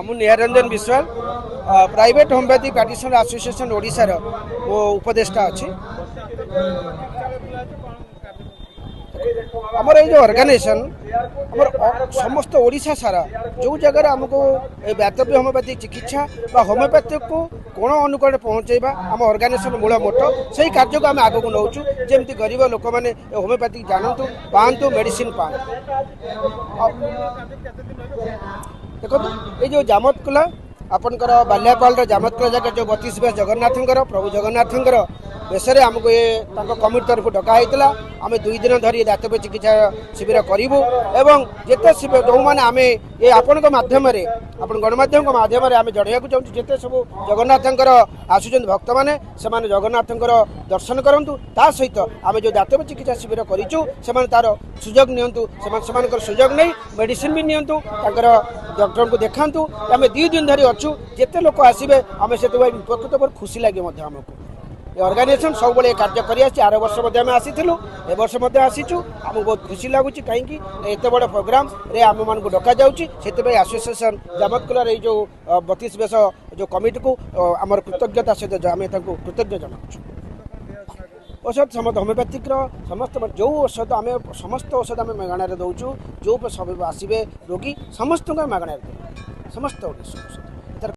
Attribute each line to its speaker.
Speaker 1: मु Niranjan Biswal private homoeopathy practitioner association Odisha रो वो उपदेष्टा अच्छी आमर ये ऑर्गेनाइजेशन आमर समस्त ओडिशा सारा जो जगह आमको व्यातव्य होमियोपैथी चिकित्सा होमियोपैथी को कोण अनुकूल पहुँचेबा आम ऑर्गेनाइजेशन मूल मोटो से कार्य को आम आगक नौचु जमी गरीब लोक मैंने होमियोपैथी जानतु पातु मेडिसिन पातु देखो ये जो जामतकुला आपनकर बाल्यापाल जामतकुला जगह जो 32 बेस जगन्नाथ प्रभु जगन्नाथ बेसरे आमको ये कमिटी तरफ डका होता आम 2 दिन धरी दातव्य चिकित्सा शिविर करूँ एवं जिते शिविर जो मैंने आम ये आपण मध्यम आपण गणमाध्यम मध्यम आम जनाइक चाहूँ जिते सब जगन्नाथ आसुच्च भक्त मैंने से जगन्नाथ दर्शन करूँ ता सहित आम जो दातव्य चिकित्सा शिविर करूँ से तार सुजोग नियंतु से सुजोग नहीं मेडिसिन भी नियंतु डॉक्टर को देखातु आम 2 दिन धरी अच्छु जिते लोक आसवे आम से प्रकृत पर खुशी लगे आमको ये ऑर्गेनाइजेशन सब बड़े कार्य कर आर वर्ष आसीलु ए वर्ष आसीचु आमको बहुत खुशी लगुच कहीं एत बड़ प्रोग्राम रे आम मान डका जाऊँगी एसोसिएशन जामतकुलार जो 32 बेस जो कमिटी को आम कृतज्ञता सहित आम कृतज्ञ जनाऊँ औषध समस्त होमियोपैथिक समस्त जो औषध आम समस्त औषध आम मागणार दौचु जो सब आसवे रोगी समस्त मागणार समस्त औषध